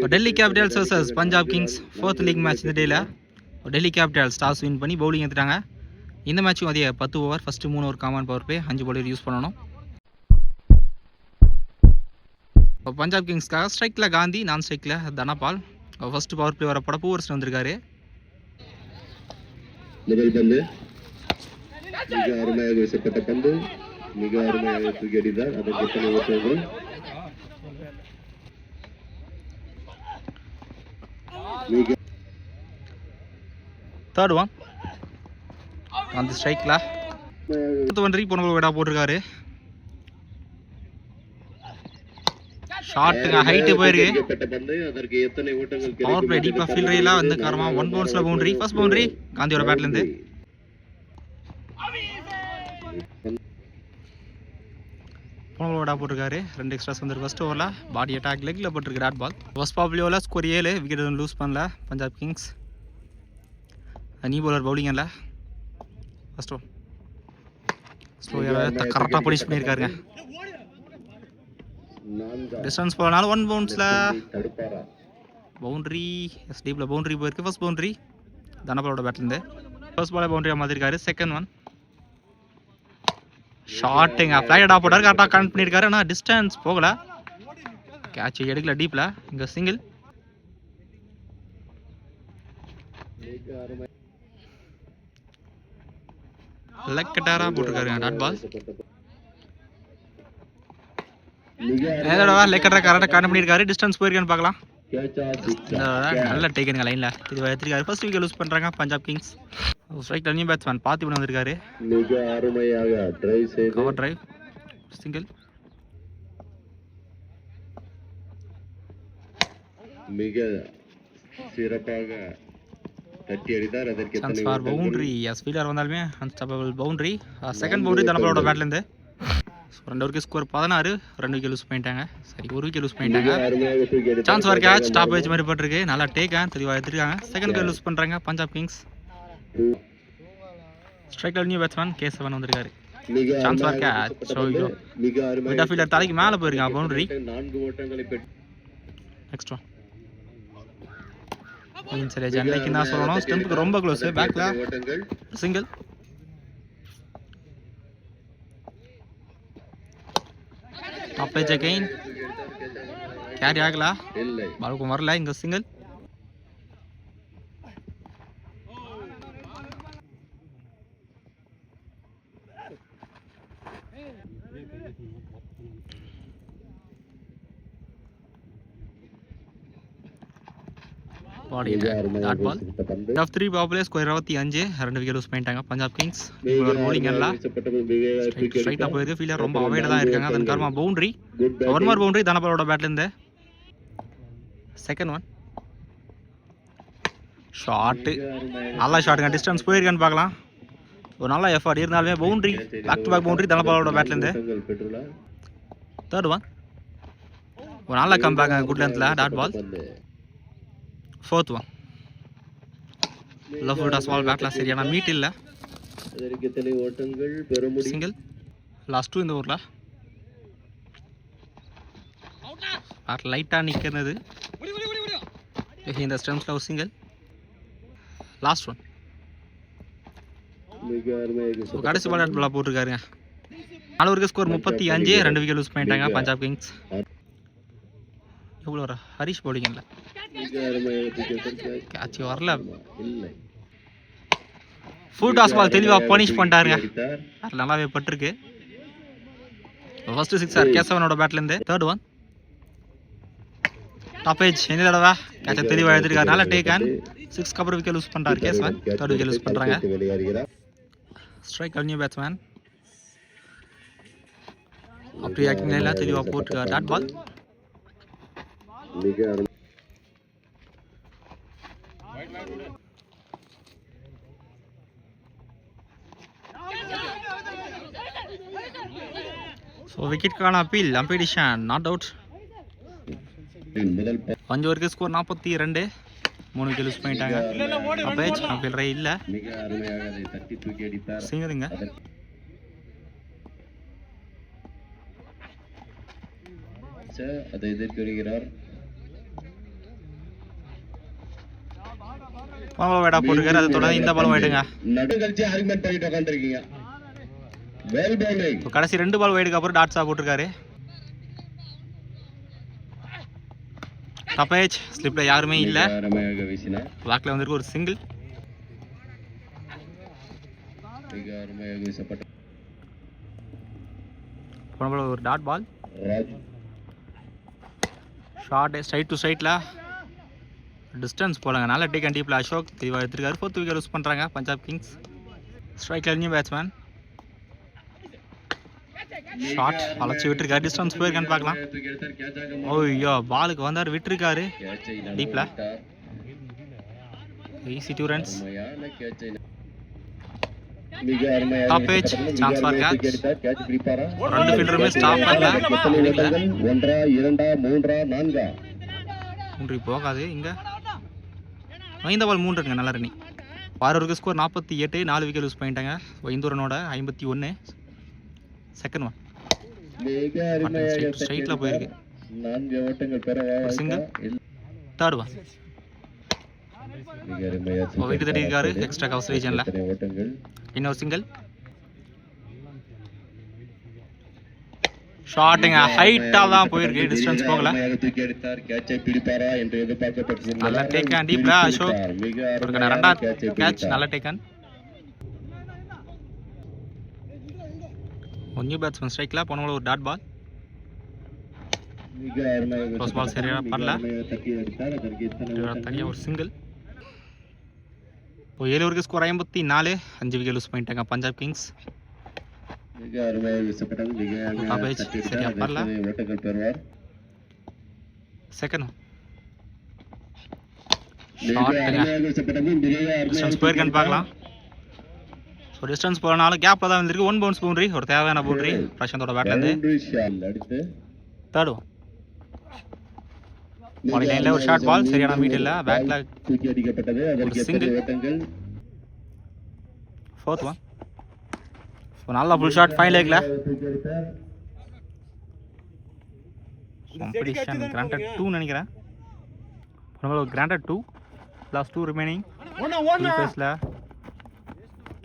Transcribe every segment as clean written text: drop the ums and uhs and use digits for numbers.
Delhi Capitals vs Punjab Kings 4th league match இந்த டேல Delhi Capitals toss win பண்ணி பவுலிங் எடுத்துட்டாங்க. இந்த மேட்சும் அதே 10 over, first 3 over common power play, 5 bowler use பண்ணணும். பஞ்சாப் கிங்ஸ்க்காக ஸ்ட்ரைக்கில் காந்தி, நான் ஸ்ட்ரைக்கில் தனபால். ஃபர்ஸ்ட் பவர் பிளே வரப்பட பூவர்ஸ் வந்திருக்காரு. முதல் பந்து மிக அருமையாக வீசப்பட்ட பந்து, மிக அருமையாக தூக்கி அடித்தார். அதற்கு எத்தனை ஓட்டங்கள்? தேர்ட் ஒன் அந்த ஸ்ட்ரைக்கில் 1 ரீ போன விடா போட்டிருக்காரு. ஷாட்டுங்க ஹைட்டு போயிருக்கு. பவர் பிளே டீப்பாக ஃபீல்டரில் வந்து காரமா 1 பவுன்ஸில் பவுண்டரி. ஃபர்ஸ்ட் பவுண்டரி காந்தியோட பேட்லேருந்து. போன விடா போட்டிருக்காரு. 2 எக்ஸ்ட்ராஸ் வந்து ஃபர்ஸ்ட் ஓவரில் பாடி அட்டாக் லெக்கில் போட்டிருக்கு டாட் பால். ஃபர்ஸ்ட் பாப்லியோவில் ஸ்கோர் 7, விக்கெட் எதுவும் லூஸ் பண்ணல பஞ்சாப் கிங்ஸ். நீ பவுலர் பவுலிங் இல்லை. ஃபர்ஸ்ட் ஒன் ஸ்லோயாக கரெக்டாக பனிஷ் பண்ணியிருக்காருங்க. டிஸ்டன்ஸ் போனாலும் 1 பவுன்ஸில் பவுண்டரி. டீப்பில் பவுண்டரி போயிருக்கு. ஃபர்ஸ்ட் பவுண்டரி தனபாலோட பேட்லேருந்து. ஃபர்ஸ்ட் பாலே பவுண்டரியாக மாற்றிருக்காரு. செகண்ட் ஒன் ஷாட்டுங்க ஃப்ளைட்டாக போட்டார். கரெக்டாக கனெக்ட் பண்ணியிருக்காரு. ஆனால் டிஸ்டன்ஸ் போகலை. கேட்ச் எடுக்கல டீப்பில். இங்கே சிங்கிள். லெக்கட்டாரா போட்டிருக்காருங்க dot ball. லெக்கட்டா கரெக்டாக கனெக்ட் பண்ணியிருக்காரு. டிஸ்டன்ஸ் போயிருக்கான்னு பார்க்கலாம். நல்ல டேக்கனுங்க லைனில் இது எடுத்திருக்காரு. ஃபர்ஸ்ட் விக்கெட் லூஸ் பண்ணுறாங்க Punjab Kings. Strike new batsman Parthiban வந்திருக்காரு. Cover drive single. மிக சிறப்பாக தட்டி அடித்தார். அதற்கு chance for boundary. Yes fielder வந்தாலுமே அன்ஸ்டாப்பபிள் பவுண்டரி. செகண்ட் பவுண்டரி தனபாலோட பேட்லேருந்து. 2 ஓவருக்கு ஸ்கோர் 16, 2 விக்கெட் லூஸ் பண்ணிட்டாங்க. சரி 1 விக்கெட் லூஸ் பண்ணிட்டாங்க. Chance for catch top age மாதிரி போட்டிருக்கு. நல்லா டேக்கன் தெளிவாக எடுத்துருக்காங்க. செகண்ட் விக்கெட் லூஸ் பண்ணுறாங்க பஞ்சாப் கிங்ஸ். ஸ்ட்ரைக்கில் நியூ பேட்ஸ்மேன் K7 வந்திருக்காரு. Chance for catch. Mid fielder தலைக்கு மேலே போயிருக்காங்க பவுண்டரி. 4 ஓட்டங்களை பெற்று நெக்ஸ்ட் ஒன் சரி சென்னைக்கு தான் சொல்லணும். ஸ்டெம்புக்கு ரொம்ப க்ளோஸ். பேக்கில் single. Top edge again carry ஆகல. பாலுக்கும் வரல. இங்கே single. Dot ball. Off 3 ball score 25, 2 wicket lose பண்ணிட்டாங்க பஞ்சாப் கிங்ஸ். பவுலிங் எல்லாம் ஸ்ட்ரைட்டாக போயிருக்கு. ஃபீல்டர் ரொம்ப அவைடாக தான் இருக்காங்க. அதன் காரணமாக பவுண்டரி. 1 more பவுண்டரி தனபாலோட பேட்லேருந்து. Second one shot. நல்லா ஷாட்டுங்க. டிஸ்டன்ஸ் போயிருக்கான்னு பார்க்கலாம். ஒரு நல்ல எஃபர்ட் இருந்தாலுமே boundary. Back to back boundary தனபாலோட பேட்லேருந்து. தேர்ட் ஒன் ஒரு நல்ல கம்பேக் குட் லென்த்தில் டாட் பால். ஃபோர்த் ஒன் லவ் ஃபுட் ஸ்மால் பேட்ல சரியான மீட் இல்லை. சிங்கிள். லாஸ்ட் 2 இந்த ஊரில் பேட் லைட்டாக நிற்கிறது. இந்த ஸ்டெம்ஸில் ஒரு சிங்கிள். லாஸ்ட் ஒன் கடைசி பால் டாட் பாலாக போட்டிருக்காருங்க. 4 ஓவருக்கு ஸ்கோர் 35, 2 விக்கெட் லூஸ் பண்ணிட்டாங்க பஞ்சாப் கிங்ஸ். எவ்வளோ ஹரிஷ் பவுலிங் இல்லை. கேட்ச் வரல. ஃபுல் டாஸ் பால் தெளிவாக பனிஷ் பண்ணிட்டாருங்க. நல்லாவே பட்டிருக்கு. ஃபர்ஸ்ட் 6 K7ஓட பேட்லேருந்து. தேர்ட் ஒன் டாப் ஏஜ் எந்த தடவை கேட்ச தெளிவாக எடுத்திருக்காரு. நல்லா டேக்கன். 6 அப்புறம் விக்கெட் லூஸ் பண்ணுறாரு K7. தேர்ட் விக்கெட் லூஸ் பண்ணுறாங்க. ஸ்ட்ரைக் நியூ பேட்ஸ்மேன் அப்படி ஆக்டிங் எல்லாம் தெளிவாக போட்டுருக்காரு டாட் பால். ஸோ விக்கெட்டுக்கான அப்பீல் அம்பீடிஷன் நாட் அவுட். 5 ஓவருக்கு ஸ்கோர் 42, 3 விக்கெட் லூஸ் பண்ணிட்டாங்க. அப்பேஜ் ஃபீல்டரே இல்லை. சிங்கிளுங்க. அதை எதிர்க்கிறார். போன வைடா போட்டிருக்காரு. அதை தொடர்ந்து இந்த பாலும் வைடுங்க. நடுங்கழிச்சு ஆர்குமெண்ட் பண்ணிட்டு உட்காந்துருக்கீங்க. Well bowling. கடைசி 2 பால் வைடுக்கு அப்புறம் டாட்ஸா போட்டிருக்காரு. டப்பேஜ் ஸ்லிப்ல யாருமே இல்ல. வாக்ல வந்திருக்கு ஒரு சிங்கிள். ஒரு dot ball. Short straight to ஸ்ட்ரைட்ல டிஸ்டன்ஸ் போலங்க. நல்ல டேக் அண்ட் டீப்ல அசோக் தெளிவாக எடுத்திருக்காரு. 4th விக்கெட் யூஸ் பண்றாங்க பஞ்சாப் கிங்ஸ். ஸ்ட்ரைக்ல நியூ பேட்ஸ்மேன். ஷார்ட் அழைச்சி விட்டுருக்காரு. டிஸ்டன்ஸ் போயிருக்கான்னு பார்க்கலாம். ஓய்யோ பாலுக்கு வந்தார் விட்டுருக்காரு டீப்ல. Easy 2 runs. Top edge chance for catch. 2 ஃபீல்டருமே ஸ்டாப் பண்ணல. 1 2 3 4 3 போகாது. இங்க 5 பால் 3 ரன்ங்க. நல்ல ரன்னிங். பாரூருக்கு ஸ்கோர் 48. 4 விக்கெட் யூஸ் பண்ணிட்டாங்க. இந்த ரனோட 51. செகண்ட் ஒன் ஸ்ட்ரைட்ல போயிருக்கு. 4 ஓட்டங்கள் பெற சிங்கிள். தேர்ட் ஒன் விக்கெட் தட்டியிருக்காரு எக்ஸ்ட்ரா கவர்ஸ் ரீஜன்ல. இன்னொரு சிங்கிள். ஷாட்டுங்க ஹைட்டா தான் போயிருக்கு. டிஸ்டன்ஸ் போகல. நல்ல டேக் அண்ட் டீப்ல அசோக். ரெண்டாவது கேட்ச் நல்ல டேக் அண்ட். நியூ பேட்ஸ்மேன் ஸ்ட்ரைக்ல போன ஒரு டாட் பால். க்ளோஸ் பால் சரியா பரல. தனியா ஒரு சிங்கிள். இப்போ 7 ஓவருக்கு ஸ்கோர் 54. 5 விக்கெட் லூஸ் பண்ணிட்டாங்க பஞ்சாப் கிங்ஸ். சரியா பரல. செகண்ட் டிஸ்டன்ஸ் போயிருக்கான்னு பார்க்கலாம். ஸோ டிஸ்டன்ஸ் போனாலும் கேப்ல தான் வந்திருக்கு. 1 பவுன்ஸ் பவுண்டரி. ஒரு தேவையான பவுண்டரி பிரசாந்தோட பேட்ல இருந்து. தேர்ட் ஒன் பால் லைன்ல ஒரு ஷார்ட் பால் சரியான மீட் இல்ல. பேக்ல ஒரு சிங்கிள். ஃபோர்த் ஒன் நல்ல ஃபுல் ஷாட் ஃபைன் லெக்ல. காம்படிஷன் கிராண்டட் 2 நினைக்கிறேன். Granted 2 last 2 remaining. ஃபேஸ்ல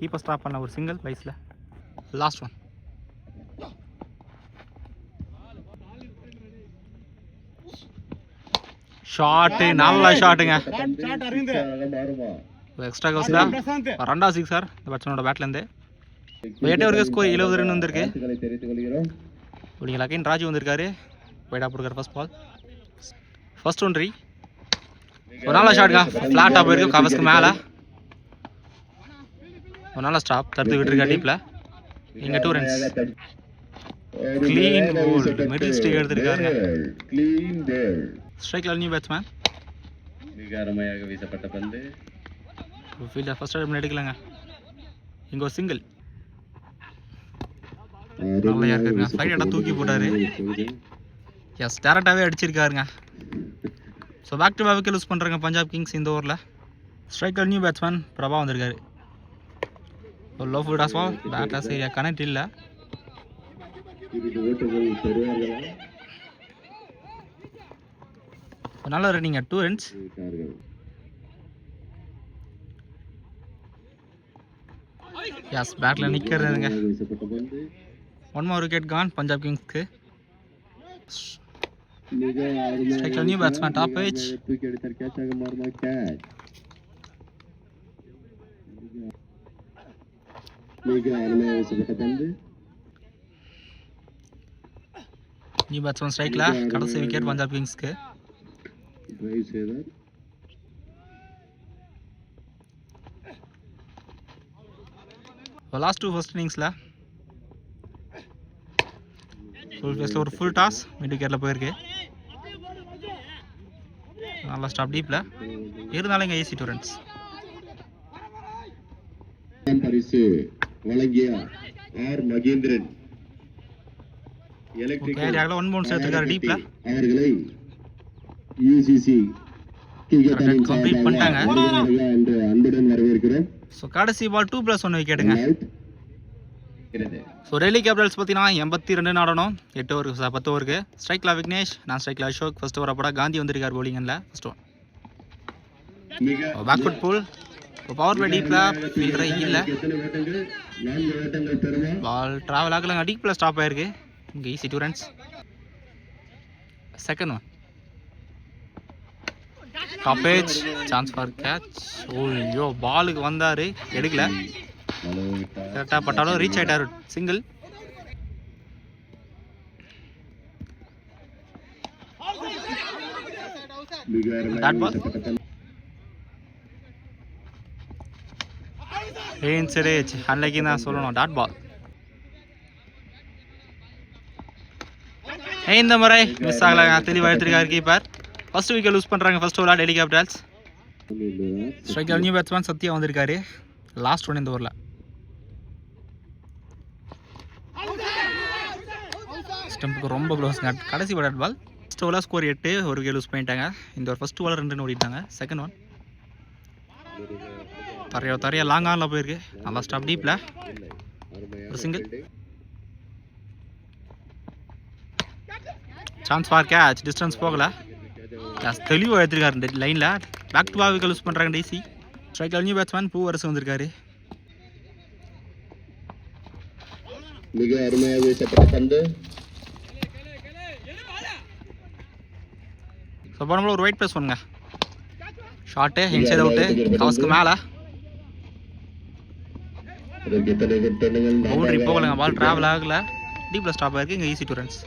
கீப்பர் ஸ்டாப் பண்ண ஒரு சிங்கிள் லைஸ்ல. Last one shot. நல்ல ஷாட்டுங்க. எக்ஸ்ட்ரா கவர்ஸ்ல ரெண்டா சிக்ஸர் இந்த பேட்ஸ்மேனோட பேட்ல இருந்து. 8 ஓவருக்கு ஸ்கோர் 70 ரன் வந்திருக்கு. அப்படிங்க ராஜு வந்திருக்காரு. வைடா போடுறாரு ஃபர்ஸ்ட் பால். ஃபர்ஸ்ட் ஒன்ட்ரி. ஒரு நல்ல ஷாட்டுங்க. ஃபிளாட்டா போயிருக்கு கவர்ஸ்க்கு மேல. ஒரு நல்ல ஸ்டாப் தடுத்து விட்டுருக்கா டீப்ல. இங்க 2 runs. Clean bowled middle stick எடுத்திருக்காருங்க. ஸ்ட்ரைக்ல நியூ பேட்ஸ்மேன். மிக அருமையாக வீசப்பட்ட பந்து. ஃபீல்டர் ஃபர்ஸ்ட் டைம் எடுக்கலங்க. இங்க ஒரு சிங்கிள். நல்லையா இருக்குங்க. ஃளைட் எடா தூக்கி போட்டாரு. எஸ் டைரக்டாவே அடிச்சிருக்காருங்க. So back to back wicket lose பண்றாங்க பஞ்சாப் கிங்ஸ் இந்த ஓவர்ல. ஸ்ட்ரைக்ல நியூ பேட்ஸ்மேன் பிரபா வந்திருக்காரு. ஒரு லோ ஃபுல் டாஸ் பால். பேட்ல சரியா கனெக்ட் இல்ல. நல்ல ரன்னிங் 2 runs. எஸ் பேட்ல நிக்கிறதுங்க. 1 more wicket gone பஞ்சாப் கிங்ஸ்க்கு. ஸ்ட்ரைக்ல new batsman top edge. New batsman ஸ்ட்ரைக்ல கடைசி விக்கெட் பஞ்சாப் கிங்ஸ்க்கு. லாஸ்ட் 2 ஃபர்ஸ்ட் இன்னிங்ஸ்ல ஃபுல் ஃபேஸ்ல ஒரு ஃபுல் டாஸ் மிட் விக்கெட்ல போயிருக்கு. நல்லா ஸ்டாப் டீப்ல இருந்தாலும் இங்க ஈஸி 2 runs. பரிசு வழங்கிய ஆர் மகேந்திரன் எலக்ட்ரிக் 1 பவுன்ஸ் எடுத்துக்காரு டீப்ல. அவர்களை யூசிசி கம்ப்ளீட் பண்ணிட்டாங்க. அன்புடன் வரவேற்கிறோம். ஸோ கடைசி பால் 2+1 விக்கெட்டுங்க. ஸோ டெல்லி கேபிட்டல்ஸ் பார்த்தீங்கன்னா 82 ஆடணும் 8 ஓவருக்கு 10 ஓவருக்கு. ஸ்ட்ரைக்ல விக்னேஷ், நான் ஸ்ட்ரைக்ல அசோக். ஃபர்ஸ்ட் ஓவர் அப்படா காந்தி வந்திருக்காரு பவுலிங்கில். ஃபர்ஸ்ட் ஒன் மிக பேக் ஃபுட் புல் பவர் பிளே டீப்ல ஃபீல்டரே இல்லை. எத்தனை ஓட்டங்கள்? 4 ஓட்டங்கள் பெறுமா? பால் ட்ராவல் ஆகலங்க, டீப்ல ஸ்டாப் ஆயிருக்கு. இங்கே easy 2 runs. Second one top edge chance for catch. ஓய்யோ பாலுக்கு வந்தாரு, எடுக்கல. கரெக்டாக பட்டாலும் ரீச் ஆயிட்டாரு, சிங்கிள். டாட் பால். ஏன்சரேஜ் அன்னைக்கு தான் சொல்லணும், டாட் பால். இந்த முறை மிஸ் ஆகலாங்க, தெளிவாக எடுத்துருக்காரு கீப்பர். ஃபர்ஸ்ட் விக்கெட் லூஸ் பண்ணுறாங்க ஃபர்ஸ்ட் ஓவரில் டெல்லி கேபிட்டல்ஸ். ஸ்ட்ரைக்கில் நியூ பேட்ஸ்மேன் சத்யா வந்திருக்காரு, லாஸ்ட் ஒன் இந்த ஓவரில். ஸ்டம்புக்கு ரொம்ப க்ளோஸ்ங்க, கடைசி டாட் பால். ஃபர்ஸ்ட் ஓவரில் ஸ்கோர் 8, ஒரு விக்கெட் லூஸ் பண்ணிட்டாங்க. இந்த ஒரு ஃபர்ஸ்ட் ஓவரில் 2 ரன் ஓடிட்டாங்க. செகண்ட் ஒன் தரையா லாங் ஆனில் போயிருக்கு, நல்லா ஸ்டாப் டீப்பில், ஒரு single. Chance for catch, distance போகல, தெளிவாக எடுத்துருக்காரு லைனில். Back to back wicket lose பண்ணுறாங்க டிசி. ஸ்ட்ரைக்கில் நியூ பேட்ஸ்மேன் பூவரசு வந்திருக்காரு. மிக அருமையாக வீசப்பட்ட பந்து. ஸோ போனோம்ல ஒரு ஒயிட் ப்ளஸ் பண்ணுங்க. ஷார்ட்டு இன்சைட் அவுட்டு, கவஸ்க்கு மேலே பவுண்டரி போகலைங்க, பால் ட்ராவல் ஆகல, டீப்பில் ஸ்டாப் ஆயிருக்கு. இங்கே easy 2 runs.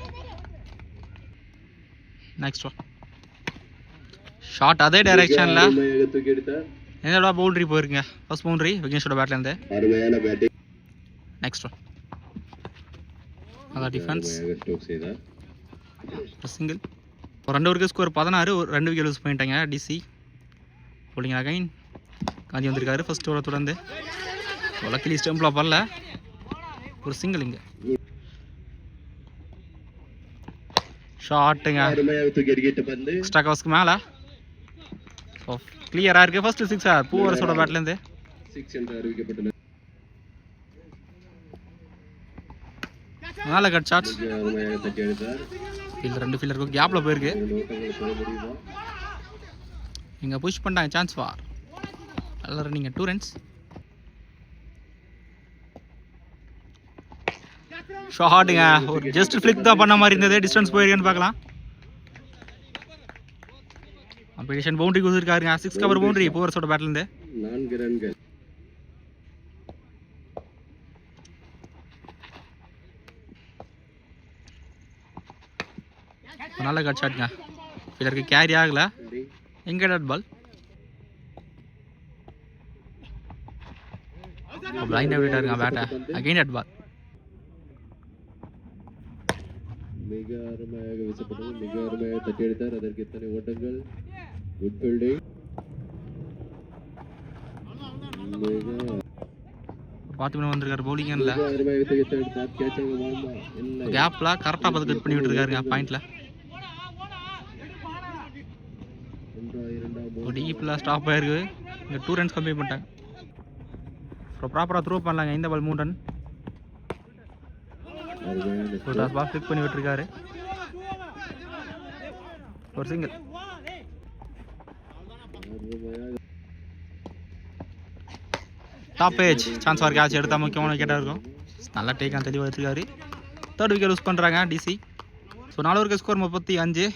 Next one short, அதே டைரக்ஷனில் என்னோட பவுண்டரி போயிருக்குங்க. ஃபர்ஸ்ட் பவுண்டரி விக்னேஷோட பேட்லேருந்து. நெக்ஸ்ட் ஒன் அதான் டிஃபென்ஸ், சிங்கிள். ஒரு 2 ஓவருக்கு ஸ்கோர் 16, ஒரு 2 விக்கெட் லூஸ் பண்ணிட்டாங்க டிசி. போலிங் அகைன் காந்தி வந்திருக்காரு ஃபர்ஸ்ட் ஓவரை தொடர்ந்து. லக்கிலி ஸ்டம்பில் வரல, ஒரு சிங்கிள். இங்கே ஷார்ட்டுங்க, எக்ஸ்ட்ரா கவஸ்க்கு மேலே கிளியராக இருக்குது. ஃபர்ஸ்ட் 6 பூவரசோட பேட்லேருந்து. மேலே கட் ஷாட்ஸ், ஃபீல்டர் 2 ஃபீல்டருக்கும் கேப்பில் போயிருக்கு. இங்கே புஷ் பண்ணிட்டாங்க, சான்ஸ் ஃபார் நல்ல ரன்னிங்க, 2 ரன்ஸ். ஷார்ட்டுங்க, ஒரு ஜஸ்ட் ஃபிளிக் தான் பண்ண மாதிரி இருந்தது, டிஸ்டன்ஸ் போயிருக்கேன்னு பார்க்கலாம். காம்படிஷன் பவுண்டரி கொடுத்துருக்காருங்க, 6 கவர் பவுண்டரி பூவரசோட பேட்லேருந்து. 4 ரன்கள். நல்ல கட் ஷாட்டுங்க, இதற்கு கேரி ஆகல. எங்கே டாட் பால், பிளைண்ட் விட்டாருங்க பேட்டை. Again dot ball. மிக அருமையாக வீசப்பட்டது, மிக அருமையாக தட்டி எடுத்தார். அதற்கு எத்தனை ஓட்டங்கள்? Good fielding. பாத்துமணி வந்திருக்காரு பவுலிங்ல, அருமையாக தட்டி எடுத்தார். கேட்சாக வாமா இல்லை, கேப்ல கரெக்டாக பார்த்து கட் பண்ணி விட்டுருக்காருங்க பாயிண்ட்ல. டீப்ல ஸ்டாப் ஆயிருக்கு. இங்கே 2 ரன்ஸ் கம்மி பண்ணிட்டாங்க. ஸோ ப்ராப்பராக த்ரோ பண்ணலாங்க. இந்த பால் 3 ரன். பால் ஃபிளிக் பண்ணி விட்டுருக்காரு, ஒரு single. Top edge chance for catch எடுத்தால் முக்கியமான விக்கெட்டாக இருக்கும். நல்லா டேக்கான் தெளிவாக எடுத்துருக்காரு. 3rd விக்கெட் லூஸ் பண்ணுறாங்க டிசி. ஸோ 4 ஓவருக்கு ஸ்கோர் 35,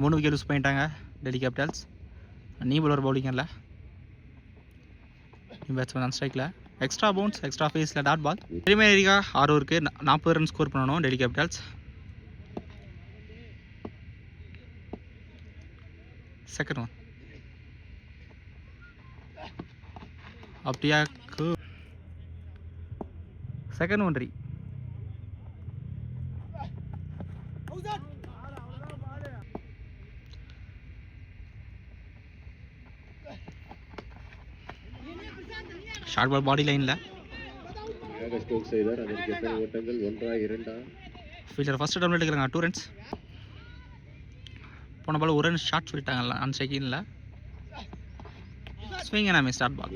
3 விக்கெட் லூஸ் பண்ணிட்டாங்க டெல்லி கேபிட்டல்ஸ். நீ பவுலர் பவுலிங் இல்லை, நீ பேட்ஸ்மேன் ஆன் ஸ்ட்ரைக்கில். எக்ஸ்ட்ரா பவுன்ஸ், எக்ஸ்ட்ரா ஃபேஸில் டாட் பால். பிரிமியரிகா 6 ஓவருக்கு 40 ரன் ஸ்கோர் பண்ணணும் டெல்லி கேபிட்டல்ஸ். செகண்ட் ஒன் அப்படியா, செகண்ட் ஒன்ட்ரி. ஷார்ட் பால் பாடி லைனில் ஸ்ட்ரோக் செய்தார். அதற்கு எத்தனை ஓட்டங்கள்? 1 2 ஃபீல்டர் ஃபர்ஸ்ட் டவுன் எடுக்கிறாங்க, 2 ரன்ஸ். போன பால் 1 ரன் ஷார்ட் சொல்லிட்டாங்கல்ல ஆன் செகண்டில். ஸ்விங் நாமே start ball.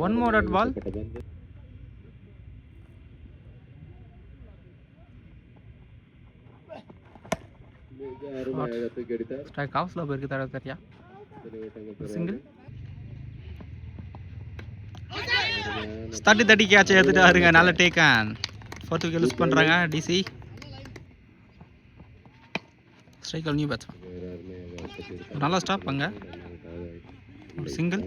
1 more at ball. மிக அருமையாக தூக்கி அடித்தார். ஸ்ட்ரைக் ஆஃப்ஸில் போயிருக்கு சரியா சிங்கிள் தட்டி கேட்ச் எடுத்துட்டாருங்க. நல்ல டேக்கன். 4th விக்கெட் லூஸ் பண்ணுறாங்க டிசி. Striker new batsman. நல்லா ஸ்டாப் அங்கே ஒரு single.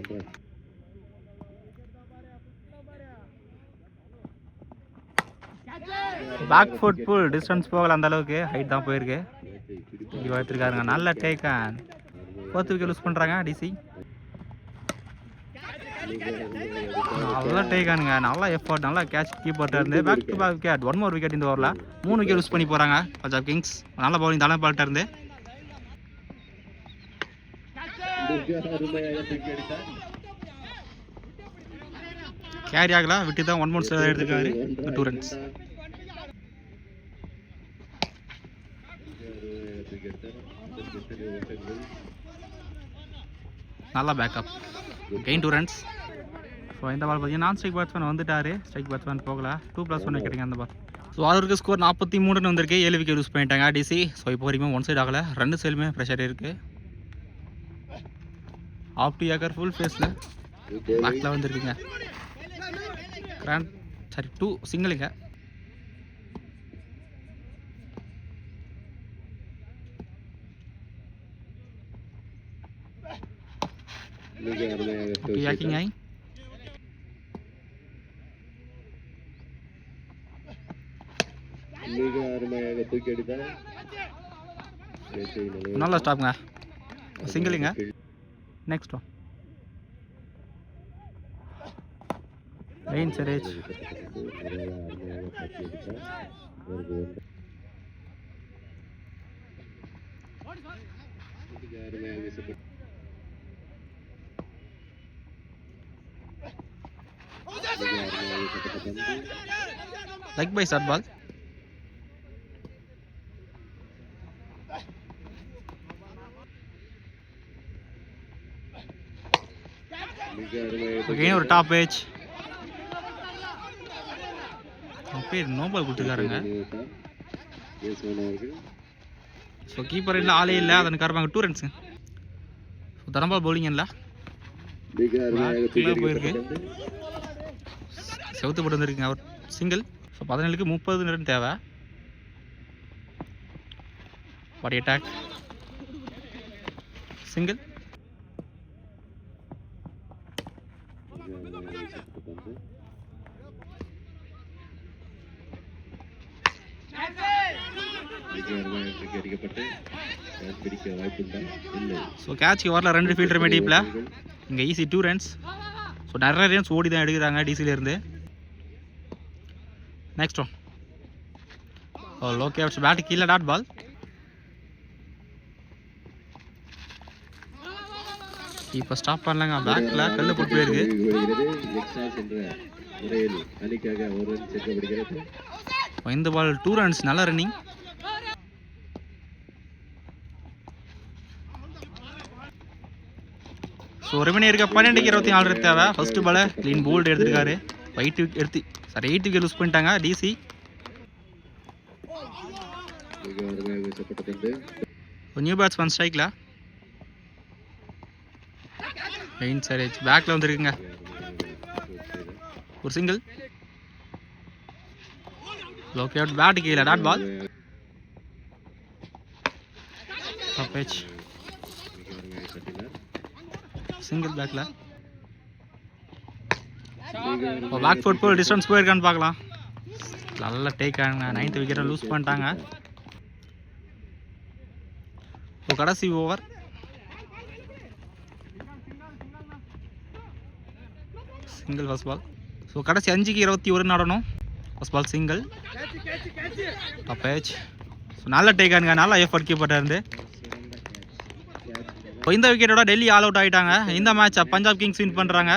Back foot pull distance போகல, அந்த அளவுக்கு ஹைட் தான் போயிருக்கு. இங்கே எடுத்துருக்காருங்க. நல்ல டேக்கன். 4th விக்கெட் லூஸ் பண்ணுறாங்க டிசி. நல்லா டேக்கானுங்க. நல்லா எஃபர்ட், நல்லா கேட்ச் கீப்பர்ட்ட இருந்து back to back wicket. 1 more wicket இந்த ஓவரில் 3 விக்கெட் யூஸ் பண்ணி போகிறாங்க பஞ்சாப் கிங்ஸ். நல்ல பவுலிங் தலை பால்ட்ட இருந்து கேரி ஆகல, விட்டு தான் 1 more எடுத்துருக்காரு. 2 runs. நல்லா பேக்கப். Gain 2 runs. ஸோ இந்த பால் பார்த்தீங்கன்னா நான் ஸ்ட்ரைக் பேட்ஸ்மேன் வந்துட்டார். ஸ்ட்ரைக் பேட்ஸ்மேன் போகல. 2+1 விக்கெட்டுங்க அந்த பால். ஸோ அவருக்கு ஸ்கோர் 43 வந்திருக்கு. 7 விக்கெட் யூஸ் பண்ணிட்டாங்க டிசி. ஸோ இப்போ வரைக்கும் 1 சைட் ஆகலை. 2 சைடுமே ப்ரெஷர் இருக்குது. ஆஃப் டு ஏக்கர் ஃபுல் ஃபேஸில் பேக்கில் வந்துருக்குங்க. கிராண்ட் 2 சிங்கிளுங்க. யாக்கிங் ஆகி நல்லா ஸ்டாப்ங்க. சிங்கிளுங்க. நெக்ஸ்ட் மெயின் சரேஜ். Like by short ball. ஒரு டாப் ஏஜ் பேர் நோபால் கொடுத்துருக்காருங்க. ஸோ கீப்பர் இல்லை, ஆளே இல்லை. அதன் காரணமாக 2 runs. ஸோ தரம்பால் பவுலிங் இல்லை போயிருக்கு. செவத்து போட்டு வந்துருக்குங்க. அவர் சிங்கிள். ஸோ 17க்கு 30 ரன் தேவை. Body attack single. ஸோ கேட்ச்க்கு வரல. 2 ஃபீல்டருமே டீப்பில். இங்கே ஈஸி 2 runs. ஸோ நிறைய ரன்ஸ் ஓடி தான் எடுக்கிறாங்க டிசிலேருந்து. நெக்ஸ்ட் ஒன் லோ கேப்ஸ் பேட் கீழே டாட் பால். இப்போ ஸ்டாப் பண்ணலாங்க. பேக்கில் கல்லு போட்டு போயிருக்கு. இந்த பால் 2 runs. நல்ல ரன்னிங். ஸோ ரிமைனிங் 12க்கு 24 ரன் தேவை. ஃபர்ஸ்ட் பாலை க்ளீன் போல்டு எடுத்துருக்காரு. 8 விக்கெட் லூஸ் பண்ணிட்டாங்க டிசி. நியூ பேட்ஸ்மேன் ஸ்ட்ரைக்கில். மெயின் சரேஜ் பேக்கில் வந்துருக்குங்க. ஒரு சிங்கிள். லோக் அவுட். பேட் கீழே டாட் பால். சிங்கிள் பேக்கில். பேக் ஃபுட் போல் டிஸ்டன்ஸ் போயிருக்கான்னு பார்க்கலாம். நல்ல டேக் ஆகுங்க. 9th விக்கெட்டை லூஸ் பண்ணிட்டாங்க. கடைசி over. Single first ball. So கடைசி 5க்கு 21 நடணும். First ball single. Top edge. So நல்ல டேக் ஆகுங்க. நல்ல எஃபர்ட் கீப்பர்ட்ட இருந்து. இந்த விக்கெட்டோட டெல்லி ஆல் அவுட் ஆகிட்டாங்க. இந்த மேட்சை பஞ்சாப் கிங்ஸ் வின் பண்ணுறாங்க.